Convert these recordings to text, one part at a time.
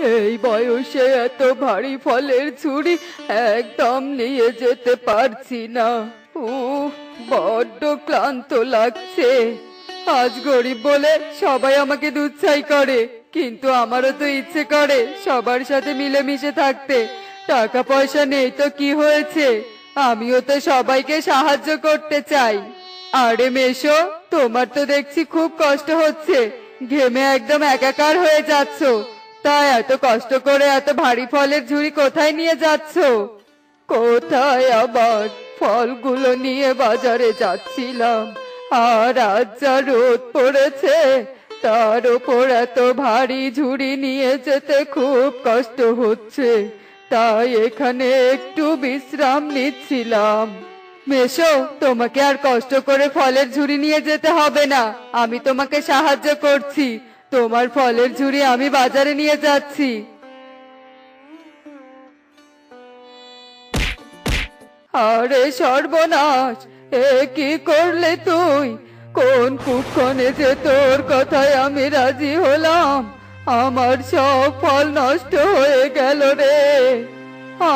এই বয়সে এত ভারী ফলের ঝুড়ি একদম নিয়ে যেতে পারছি না। বড্ড ক্লান্ত লাগছে। আজ গরিব বলে সবাই আমাকে দুচ্ছাই করে, কিন্তু আমারও তো ইচ্ছে করে সবার সাথে মিলেমিশে থাকতে। টাকা পয়সা নেই তো কি হয়েছে, আমিও তো সবাইকে সাহায্য করতে চাই। আরে মেশো, তোমার তো দেখছি খুব কষ্ট হচ্ছে, ঘেমে একদম একাকার হয়ে যাচ্ছ। তাই এত কষ্ট করে এত ভারী ফলের ঝুড়ি কোথায় নিয়ে যাচ্ছ? কোথায় আবার, ফলগুলো নিয়ে বাজারে যাচ্ছিলাম, আর আজ যা রোদ পড়েছে তার উপর এত ভারী ঝুড়ি নিয়ে যেতে খুব কষ্ট হচ্ছে, তাই এখানে একটু বিশ্রাম নিচ্ছিলাম। মেশো, তোমাকে আর কষ্ট করে ফলের ঝুড়ি নিয়ে যেতে হবে না, আমি তোমাকে সাহায্য করছি। তোমার ফলের ঝুড়ি আমি বাজারে নিয়ে যাচ্ছি। আরে সর্বনাশ, এ কি করলে তুই? কোন কুক্ষণে যে তোর কথায় আমি রাজি হলাম, আমার সব ফল নষ্ট হয়ে গেল রে।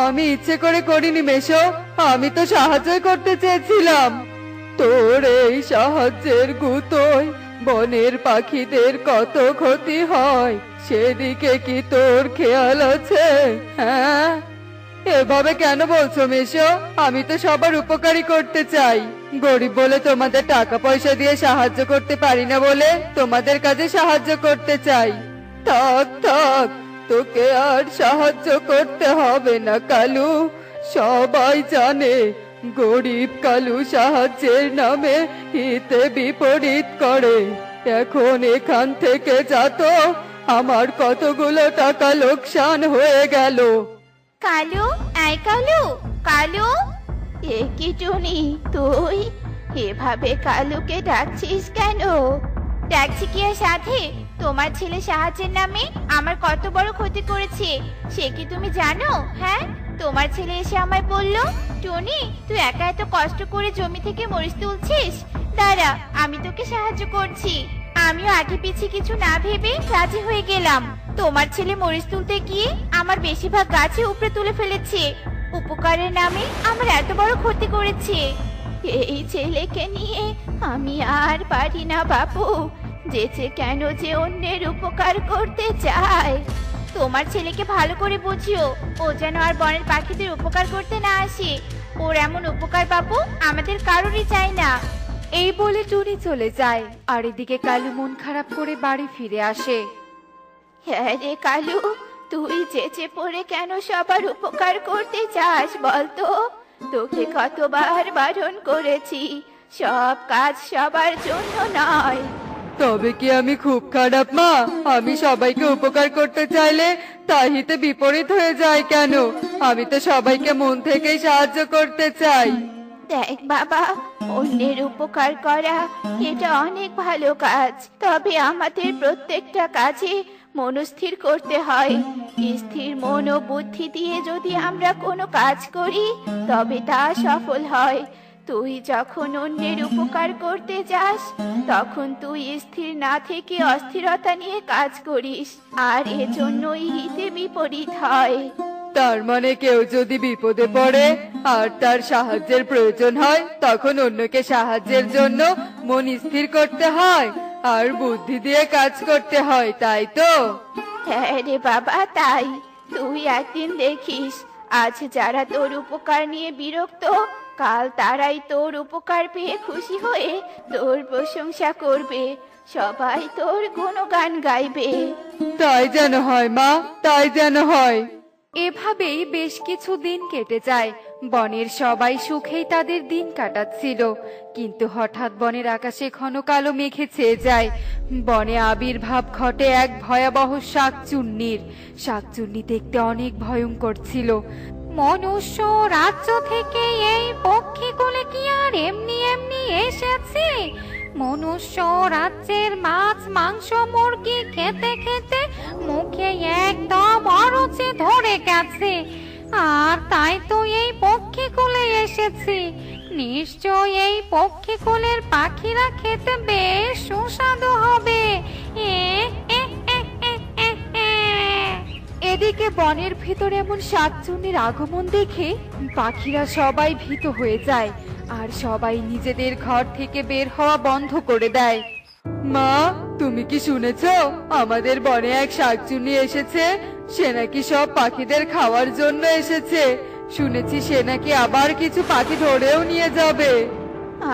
আমি ইচ্ছে করে করিনি মেশো, আমি তো সাহায্য করতে চেয়েছিলাম। তোর এই সাহায্যের গুতোয় বনের পাখিদের কত ক্ষতি হয় সেদিকে কি তোর খেয়াল আছে? হ্যাঁ, এভাবে কেন বলছো মেশো? আমি তো সবার উপকারী করতে চাই। গরিব বলে তোমাদের টাকা পয়সা দিয়ে সাহায্য করতে পারি না বলে তোমাদের কাজে সাহায্য করতে চাই। থাক থাক, তোকে আর সাহায্য করতে হবে না কালু। সবাই জানে গরিব কালু সাহায্যের নামে হিতে বিপরীত করে। এখন এখান থেকে যা তো, আমার কতগুলো টাকা লোকসান হয়ে গেল। কালু, এই কালু, কালু, এ কি টুনি তুই এভাবে কালুকে ডাকছিস কেন? ডাকছি কি আর সাথে, তোমার ছেলে সাহায্যের নামে আমার কত বড় ক্ষতি করেছে সে কি তুমি জানো? হ্যাঁ, তোমার ছেলে এসে আমায় বলল, টুনি তুই একা এত কষ্ট করে জমি থেকে মরিচ তুলছিস, দাঁড়া আমি তোকে সাহায্য করছি। আমিও আগে পিছে কিছু না ভেবে রাজি হয়ে গেলাম। তোমার ছেলে মরিচ তুলতে গিয়ে আমার বেশিরভাগ গাছে উপড়ে তুলে ফেলেছে, উপকারের নামে আমার এত বড় ক্ষতি করেছে। এই ছেলেকে নিয়ে আমি আর পারি না বাপু, যেচে কেন যে অন্যের উপকার করতে চায়। তোমার ছেলেকে ভালো করে বুঝিও, ও যেন আর বনের পাখিদের উপকার করতে না আসে। ওর এমন উপকার বাপু আমাদের কারোরই চাই না। এই বলে টুনি চলে যায়, আর এদিকে কালু মন খারাপ করে বাড়ি ফিরে আসে। হ্যাঁ রে কালু, তুই যেচে পড়ে কেন সবার উপকার করতে চাস বলতো? তোকে কতবার বারণ করেছি, সব কাজ সবার জন্য নয়। তবে কি আমি খুব খারাপ মা? আমি সবাইকে উপকার করতে চাইলে তাহিতে বিপরীত হয়ে যায় কেন? আমি তো সবাইকে মন থেকেই সাহায্য করতে চাই। দেখ বাবা, অন্যের উপকার করা এটা অনেক ভালো কাজ, তবে আমাদের প্রত্যেকটা কাজে মনস্থির করতে হয়। স্থির মন ও বুদ্ধি দিয়ে যদি আমরা কোনো কাজ করি তবে তা সফল হয়। তুই যখন অন্যের উপকার করতে যাস তখন তুই স্থির না থেকে অস্থিরতা নিয়ে কাজ করিস, আর এজন্যই হিতে বিপরীত হয়। তার মানে কেউ যদি বিপদে পড়ে আর তার সাহায্যের প্রয়োজন হয় তখন অন্যকে সাহায্যের জন্য মন স্থির করতে হয় আর বুদ্ধি দিয়ে কাজ করতে হয়, তাই তো? হ্যাঁ রে বাবা, তাই। তুই একদিন দেখিস, আজ যারা তোর উপকার নিয়ে বিরক্ত কাল তারাই তোর উপকার পেয়ে খুশি হয়ে তোর প্রশংসা করবে, সবাই তোর গুণগান গাইবে। তাই যেন হয় মা, তাই যেন হয়। এভাবেই বেশ কিছু দিন কেটে যায়। বনের সবাই সুখেই তাদের দিন কাটাচ্ছিল, কিন্তু হঠাৎ বনের আকাশে ঘন কালো মেঘে ছেয়ে যায়। বনে আবির্ভাব ঘটে এক ভয়াবহ শাকচুন্নির। শাকচুন্নি দেখতে অনেক ভয়ঙ্কর ছিল। মনুষ্য রাজ্য থেকে এই পক্ষীগুলো কি আর এমনি এমনি এসেছে? মনুষ্য রাজ্যের মাছ মাংস মুরগি খেতে খেতে মুখে একদম অরুচি ধরে গেছে, আর তাই তো এই পক্ষীকুলে এসেছি। নিশ্চয় এই পক্ষীকুলের পাখিরা খেতে বেশ সুস্বাদু হবে। এ এ এ এ এ এ। এদিকে বনের ভিতর এমন শাকচুন্নির আগমন দেখে পাখিরা সবাই ভীত হয়ে যায় আর সবাই নিজেদের ঘর থেকে বের হওয়া বন্ধ করে দেয়। মা, তুমি কি শুনেছো আমাদের বনে এক শাকচুন্নি এসেছে? সে নাকি সব পাখিদের খাওয়ার জন্য এসেছে। শুনেছি সে নাকি আবার কিছু পাখি ধরেও নিয়ে যাবে।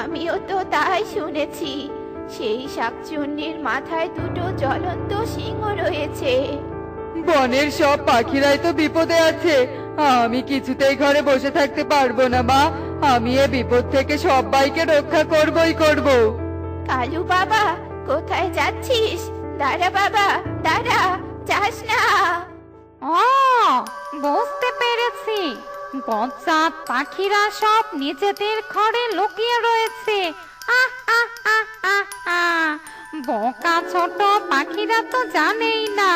আমিও তো তাই শুনেছি। সেই শাকচুন্নির মাথায় দুটো জ্বলন্ত সিংহ রয়েছে। বনের সব পাখিরাই তো বিপদে আছে। আমি কিছুতেই ঘরে বসে থাকতে পারবো না মা। আমি এ বিপদ থেকে সবাইকে রক্ষা করবই করব। কালু বাবা, কোথায় যাচ্ছিস? দাঁড়া বাবা, দাঁড়া, যাস না। ও, বুঝতে পেরেছি, বজ্জাত পাখিরা সব নিজেদের ঘরে লুকিয়ে রয়েছে। আহ আহ আহ আহ আহ। বোকা ছোট পাখিরা তো জানেই না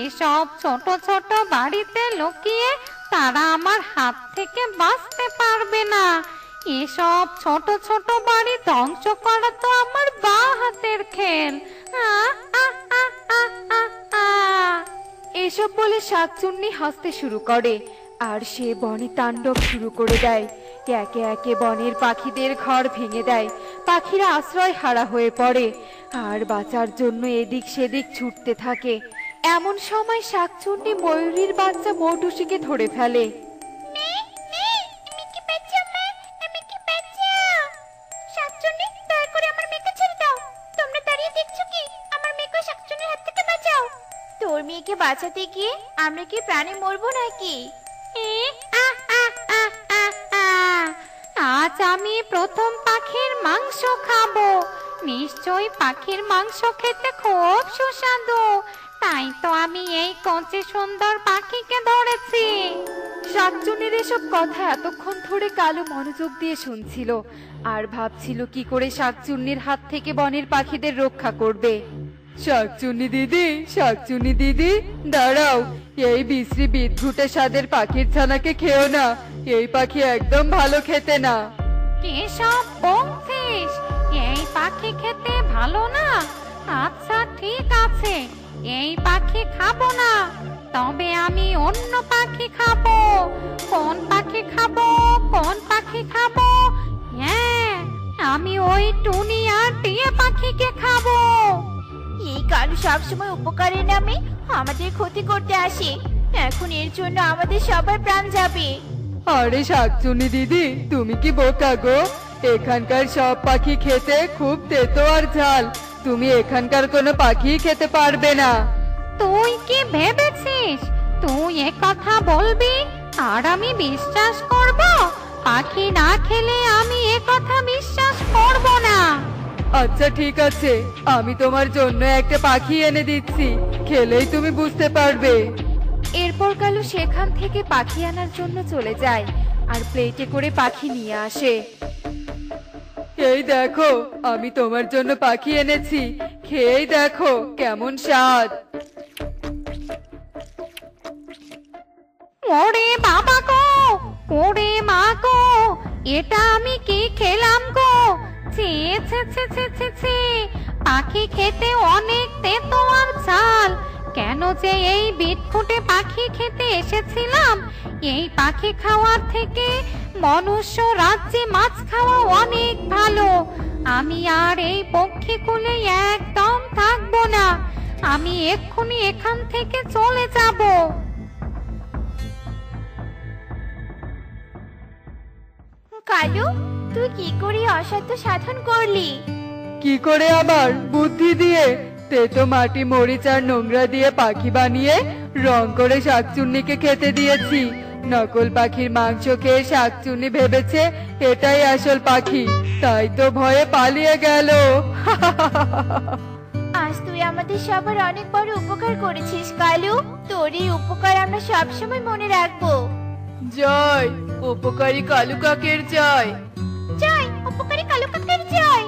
এসব ছোট ছোট বাড়িতে লুকিয়ে তারা আমার হাত থেকে বাঁচতে পারবে না। এসব ছোট ছোট বাড়ি ধ্বংস করা তো আমার বা হাতের খেল। আহ আহ আহ আহ আহ আহ। এসব বলে শাকচুন্নি হাসতে শুরু করে আর সে বনে তাণ্ডব শুরু করে দেয়। একে একে বনের পাখিদের ঘর ভেঙে দেয়। পাখিরা আশ্রয় হারা হয়ে পড়ে আর বাঁচার জন্য এদিক সেদিক ছুটতে থাকে। এমন সময় শাকচুন্নি ময়ূরীর বাচ্চা মৌটুসিকে ধরে ফেলে। তোর মেয়েকে বাঁচাতে গিয়ে আমরা কি প্রাণে মরবো নাকি? আজ আমি প্রথম পাখির মাংস খাবো। নিশ্চয়ই পাখির মাংস খেতে খুব সুস্বাদু। তাই তো আমি এই কচি সুন্দর পাখিকে ধরেছি। শাকচুন্নির এসব কথা এতক্ষণ ধরে কালু মনোযোগ দিয়ে শুনছিল আর ভাবছিল কি করে শাকচুন্নির হাত থেকে বনের পাখিদের রক্ষা করবে। শাকচুন্নি দিদি, শাকচুন্নি দিদি, দাঁড়াও। এই বিশ্রী বিদঘুটে স্বাদের পাখির ছানাকে খেও না। এই পাখি একদম ভালো খেতে না। এসব বলছিস? এই পাখি খেতে ভালো না? আচ্ছা ঠিক আছে, এই পাখি খাবো না। তবে আমি অন্য পাখি খাবো। কোন পাখি খাবো? কোন পাখি খাবো? হ্যাঁ, আমি ওই টুনি আর টিয়া পাখিকে খাবো। এই কালু সবসময় উপকারের নামে আমাদের ক্ষতি করতে আসে। এখন এর জন্য আমাদের সবার প্রাণ যাবে। আরে শাকচুন্নি দিদি, তুমি কি বোকা গো? এখানকার সব পাখি খেতে খুব তেতো আর ঝাল। তুমি এখানকার কোনো পাখি খেতে পারবে না। তুই কি ভেবেছিস তুই এ কথা বলবি আর আমি বিশ্বাস করব? পাখি না খেলে আমি এ কথা বিশ্বাস করব না। আচ্ছা ঠিক আছে, আমি তোমার জন্য একটা পাখি এনে দিচ্ছি। খেলেই তুমি বুঝতে পারবে। এরপর কালু সেখান থেকে পাখি আনার জন্য চলে যায় আর প্লেটে করে পাখি নিয়ে আসে। এই দেখো, আমি তোমার জন্য পাখি এনেছি। খেয়েই দেখো কেমন স্বাদ। ওরে বাবা গো, ওরে মা গো, এটা আমি কি খেলাম গো? ছি ছি ছি ছি ছি ছি। পাখি খেতে অনেক তেতো আর ঝাল। কেন যে এই বিটফুটে পাখি খেতে এসেছিলাম? এই পাখি খাওয়ার থেকে মনুষ্য রাজ্যে মাছ খাওয়া অনেক ভালো। আমি আর এই পক্ষীকুলে একদম থাকবো না। আমি এক্ষুনি এখান থেকে চলে যাব। কালু, তুই কি করে অসাধ্য সাধন করলি? কি করে আবার? বুদ্ধি দিয়ে। তেতো মাটি, মরিচ আর নোংরা দিয়ে পাখি বানিয়ে রং করে শাকচুন্নিকে খেতে দিয়েছি। নকল পাখির মাংস খেয়ে শাকচুন্নি ভেবেছে এটাই আসল পাখি, তাই তো ভয়ে পালিয়ে গেল। আজ তুই আমাদের সবার অনেক বড় উপকার করেছিস কালু। তোর এই উপকার আমরা সবসময় মনে রাখবো। জয় উপকারী কালু কাকের জয়। জয় উপকারী কালু কাকের জয়।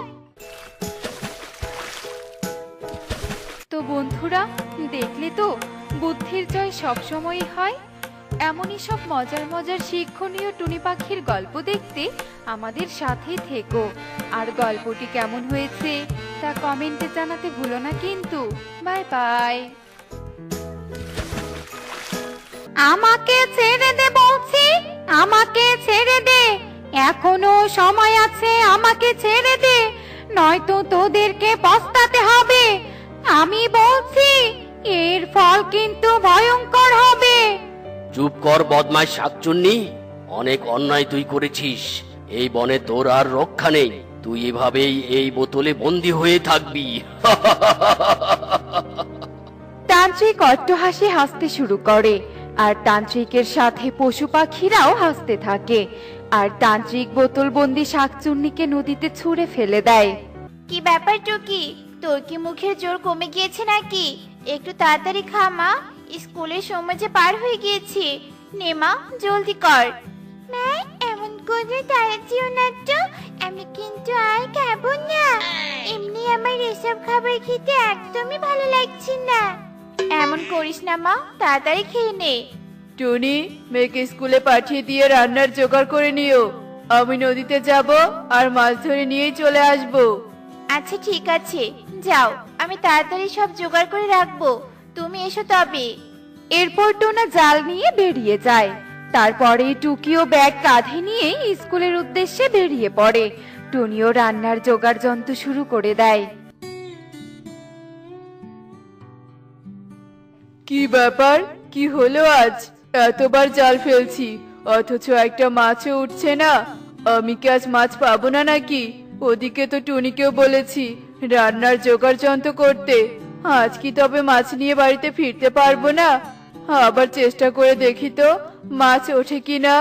তো বন্ধুরা, দেখলে তো বুদ্ধির জয় সবসময়ই হয়। এমনই সব মজার মজার শিক্ষণীয় টুনি পাখির গল্প দেখতে আমাদের সাথেই থেকো। আর গল্পটি কেমন হয়েছে তা কমেন্টে জানাতে ভুলো না কিন্তু। Bye bye. আমাকে ছেড়ে দে বলছি, আমাকে ছেড়ে দে, এখনো সময় আছে, আমাকে ছেড়ে দে, নয়তো তোদেরকে পস্তাতে হবে। আমি বলছি এর ফল কিন্তু ভয়ঙ্কর হবে। চুপ কর বদমাশ শাকচুন্নি, অনেক অন্যায় তুই করেছিস। এই বনে তোর আর রক্ষা নেই, তুই এভাবেই এই বোতলে বন্দী হয়ে থাকবি। তান্ত্রিক অট্টহাসি হাসতে শুরু করে, আর তান্ত্রিকের সাথে পশু পাখিরাও হাসতে থাকে। আর তান্ত্রিক বোতলবন্দি শাকচুন্নিকে নদীতে ছুঁড়ে ফেলে দেয়। কি ব্যাপার টুকি, তোর কি মুখের জোর কমে গিয়েছে নাকি? একটু তাড়াতাড়ি খা মা, স্কুলের সময় যে পার হয়ে গিয়েছে। নে মা, জলদি কর। মা, এমন করে তাড়াচ্ছিও না তো, আমি কিন্তু আর খাবো না। এমনি আমার এসব খাবার খেতে একদমই ভালো লাগছে না। এমন করিস না মা, তাড়াতাড়ি খেয়ে নে। টুনি, মেয়েকে স্কুলে পাঠিয়ে দিয়ে রান্নার জোগাড় করে নিও। আমি নদীতে যাব আর মাছ ধরে নিয়েই চলে আসব। আচ্ছা ঠিক আছে, যাও, আমি তাড়াতাড়ি সব জোগাড় করে রাখবো, তুমি এসো তবে। এরপর টোনা জাল নিয়ে বেরিয়ে যায়। তারপরে টুকিও ব্যাগ কাঁধে নিয়ে স্কুলের উদ্দেশ্যে বেরিয়ে পড়ে। টুনিও রান্নার জোগাড় যন্ত্র শুরু করে দেয়। কি ব্যাপার, কি হলো আজ? এতবার জাল ফেলছি অথচ একটা মাছও উঠছে না। আমি কি আজ মাছ পাবো না নাকি? ওদিকে তো টুনিকেও বলেছি রান্নার জোগাড় যন্ত্র করতে। আজ কি তবে মাছ নিয়ে বাড়িতে ফিরতে পারবো না? আবার চেষ্টা করে দেখি তো মাছ ওঠে কিনা।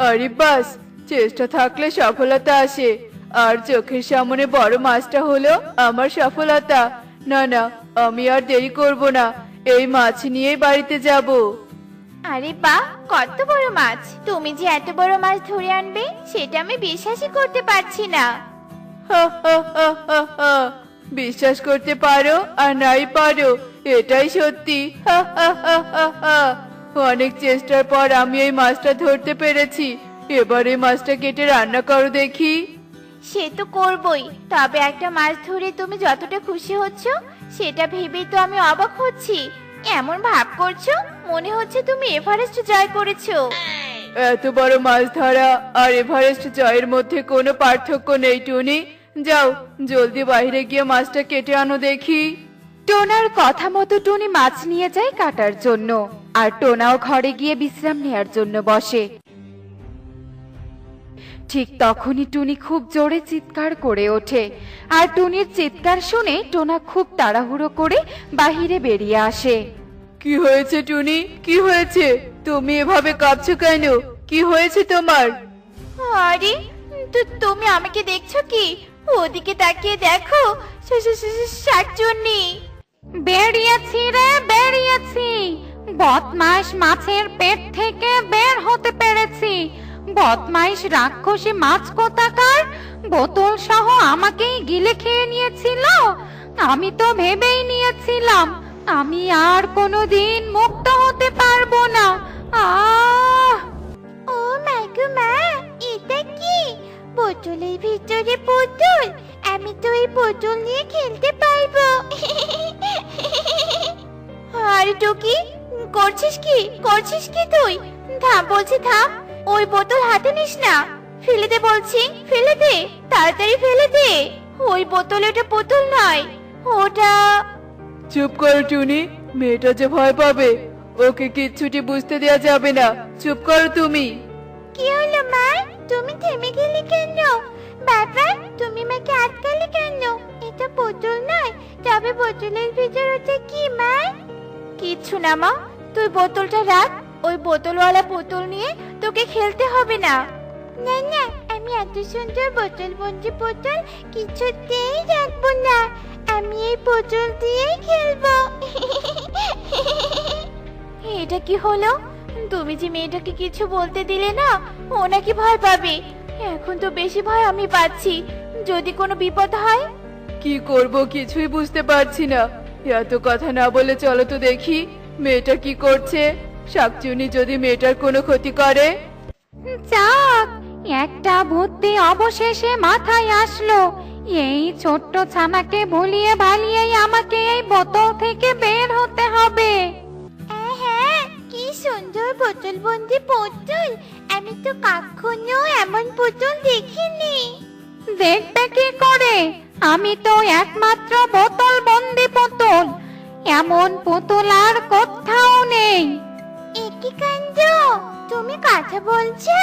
আরে বাস, চেষ্টা থাকলে সফলতা আসে। আর চোখের সামনে বড় মাছটা হলো আমার সফলতা। না না, আমি আর দেরি করব না, এই মাছ নিয়েই বাড়িতে যাব। আরে বাহ, কত বড় মাছ! তুমি যে এত বড় মাছ ধরে আনবে সেটা আমি বিশ্বাসই করতে পারছি না। হা, হা, হা, হা, হা। বিশ্বাস করতে পারো আর নাই পারো, এটাই সত্যি। হা, হা, হা, হা, হা। অনেক চেষ্টার পর আমি এই মাছটা ধরতে পেরেছি। এবার এই মাছটা কেটে রান্না করো দেখি। সে তো করবই, তবে একটা মাছ ধরে তুমি যতটা খুশি হচ্ছ সেটা ভেবেই তো আমি অবাক হচ্ছি। এমন ভাব করছো মনে হচ্ছে তুমি এভারেস্ট জয় করেছো। এত বড় মাছ ধরা আর এভারেস্ট জয়ের মধ্যে কোনো পার্থক্য নেই টুনি। যাও, জলদি বাইরে গিয়ে মাছটা কেটে আনো দেখি। টোনার কথা মতো টুনি মাছ নিয়ে যায় কাটার জন্য, আর টোনাও ঘরে গিয়ে বিশ্রাম নেয়ার জন্য বসে। ঠিক তখনই টুনি খুব জোরে চিৎকার করে ওঠে, আর টুনির চিৎকার শুনে টোনা খুব তাড়াহুড়ো করে বাহিরে বেরিয়ে আসে। কি হয়েছে টুনি, কি হয়েছে? তুমি এভাবে কাঁপছো কেন? কি হয়েছে তোমার? আরে, তুমি আমাকে দেখছো কি? ওদিকে তাকিয়ে দেখো, শাকচুন্নি। বেরিয়েছি রে, বেরিয়েছি। বদমাইশ মাছের পেট থেকে বের হতে পেরেছি। বদমাইশ রাক্ষসী মাছ কোথাকার বোতল সহ আমাকেই গিলে খেয়ে নিয়েছিল। আমি তো ভেবেই নিয়েছিলাম আমি আর কোনোদিন মুক্ত হতে পারবো না। আহ! ও মা গো মা, এটা কি? বোতলের ভিতরে পুতুল। আমি তো এই পুতুল নিয়ে খেলতে পারবো। আরে টুকি, করছিস কি, করছিস কি তুই? থাম বলছি, থাম। ওই বোতল হাতে নিস না, ফেলে দে বলছি, ফেলে দে, তাড়াতাড়ি ফেলে দে। ওই বোতলে ওটা পুতুল নয়, ওটা। চুপ করো টুনি, মেয়েটা যে ভয় পাবে। ওকে কিচ্ছুটি বুঝতে দেওয়া যাবে না। চুপ করো তুমি। কি হলো মা, তুমি থেমে গেলে কেন? বাবা, তুমি মাকে আটকালে কেন? এটা পুতুল নয়, তবে বোতলের ভিতর ওটা কি মা? কিচ্ছু না মা, তুই বোতলটা রাখ। ওই বোতলওয়ালা পুতুল নিয়ে তোকে খেলতে হবে না। না না, আমি এত সুন্দর বোতল বন্দি পুতুল কিছুতেই রাখবো না। আমি এই পুতুল দিয়েই খেলবো। এটা কি হলো? তুমি যে মেয়েটাকে কিছু বলতে দিলে না, ও নাকি ভয় পাবে। এখন তো বেশি ভয় আমি পাচ্ছি, যদি কোনো বিপদ হয়। কি করব কিছুই বুঝতে পারছি না। এত কথা না বলে চলো তো দেখি মেয়েটা কি করছে। শাকচুনি যদি মেয়েটার কোনো ক্ষতি করে। যাক, একটা বুদ্ধি অবশেষে মাথায় আসলো। এই ছোট্ট ছানাকে ভুলিয়ে ভালিয়েই আমাকে এই বোতল থেকে বের হতে হবে। হ্যাঁ, কি সুন্দর বোতল বন্দি পুতুল। আমি তো কখনো এমন পুতুল দেখিনি। দেখবে কি করে? আমি তো একমাত্র বোতল বন্দি পুতুল, এমন পুতুল আর কোথাও নেই। একই কাণ্ড, তুমি কথা বলছো?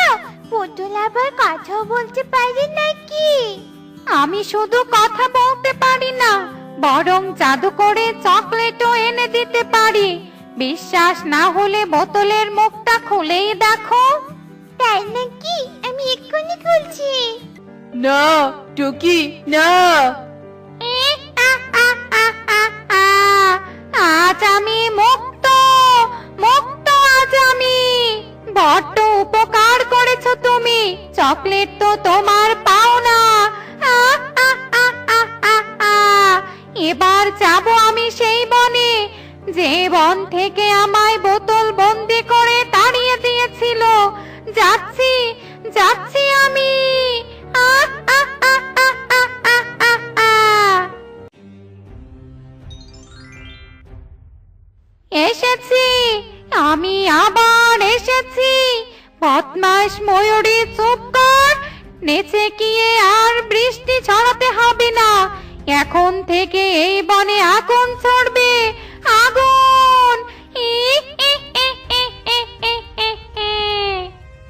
পুতুল আবার কথা বলতে পারে নাকি? আমি শুধু কথা বলতে পারি না, বরং জাদু করে চকলেটও এনে দিতে পারি। বিশ্বাস না হলে বোতলের মুখটা খুলেই দেখো। তাই নাকি? আমি এক্ষুনি খুলছি। না টুকি, না। আজ আমি মুক্ত, মুক্ত আজ আমি। বড্ড উপকার করেছো তুমি, চকলেট তো তোমার পাও না। এবার যাব আমি সেই বনে, যে বন থেকে আমায় বোতল বন্দি করে তাড়িয়ে দিয়েছিল। যাচ্ছি, যাচ্ছি আমি। এসেছি, আমি আবার এসেছি। বদমাশ ময়ূরী, চুপ কর। নেচে গিয়ে আর বৃষ্টি ছড়াতে হবে না। এখন থেকে এই বনে আগুন ছড়বে, আগুন।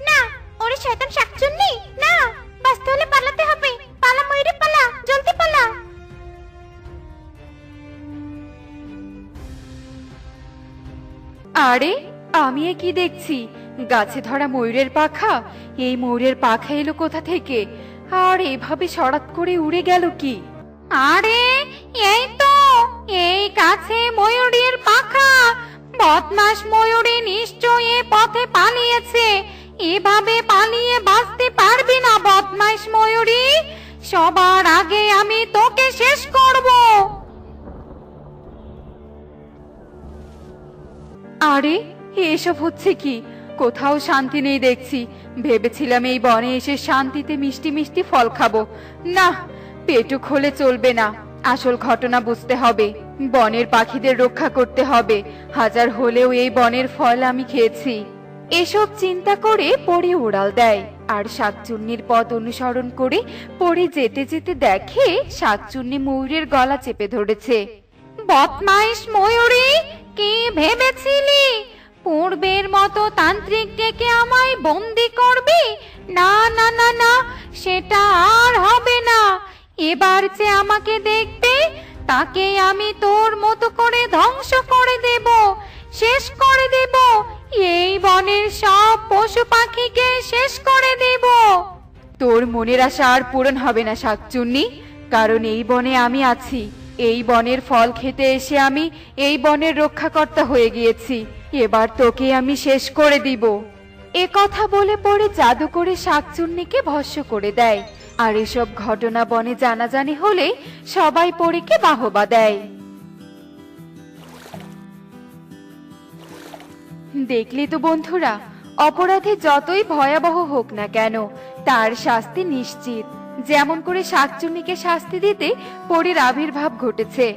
না, ওরে শয়তান শাকচুন্নি, না। বাঁচতে হলে পালাতে হবে। পালা ময়ূরী, পালা, জলদি পালা। আরে, আমি এ কি দেখছি? গাছে ধরা ময়ূরের পাখা। এই ময়ূরের পাখা এলো কোথা থেকে? আর এভাবে সরাত করে উড়ে গেল কি? আরে, এই তো, এই গাছে ময়ূরের পাখা। বদমাশ ময়ূরী নিশ্চয়ই এ পথে পালিয়েছে। এভাবে পালিয়ে বাঁচতে পারবি না বদমাশ ময়ূরী। সবার আগে আমি তোকে শেষ করব। আরে, এসব হচ্ছে কি? কোথাও শান্তি নেই দেখছি। ভেবেছিলাম এই বনে এসে শান্তিতে মিষ্টি মিষ্টি ফল খাবো। না, পেটুক হলে চলবে না। আসল ঘটনা বুঝতে হবে। বনের পাখিদের রক্ষা করতে হবে। হাজার হলেও এই বনের ফল আমি খেয়েছি। এসব চিন্তা করে পরি উড়াল দেয়, আর শাকচুন্নির পথ অনুসরণ করে পরি যেতে যেতে দেখে শাকচুন্নি ময়ূরের গলা চেপে ধরেছে। বদমাইশ ময়ূরী, কি ভেবেছিলি পূর্বের মতো তান্ত্রিক ডেকে আমায় বন্দি করবি? না না না না, সেটা আর হবে না। এবার যে আমাকে দেখবে, তাকে আমি তোর মতো করে ধ্বংস করে দেব, শেষ করে দেব। এই বনের সব পশু পাখিকে শেষ করে দেব। তোর মনের আশা আর পূরণ হবে না শাকচুন্নি, কারণ এই বনে আমি আছি। এই বনের ফল খেতে এসে আমি এই বনের রক্ষাকর্তা হয়ে গিয়েছি। এবার তোকে আমি শেষ করে দিব। এ কথা বলে পরে জাদু করে শাকচুন্নিকে ভস্ম করে দেয়। আর এসব ঘটনা বনে জানাজানি হলে সবাই পরীকে বাহবা দেয়। দেখলি তো বন্ধুরা, অপরাধী যতই ভয়াবহ হোক না কেন, তার শাস্তি নিশ্চিত। যেমন করে শাকচুন্নিকে শাস্তি দিতে পরীর আবির্ভাব ঘটেছে,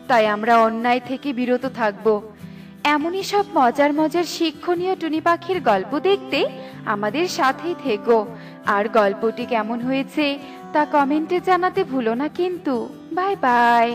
তাই আমরা অন্যায় থেকে বিরত থাকব। এমনই সব মজার মজার শিক্ষণীয় টুনি পাখির গল্প দেখতে আমাদের সাথেই থেকো। আর গল্পটি কেমন হয়েছে তা কমেন্টে জানাতে ভুলো না কিন্তু। Bye bye.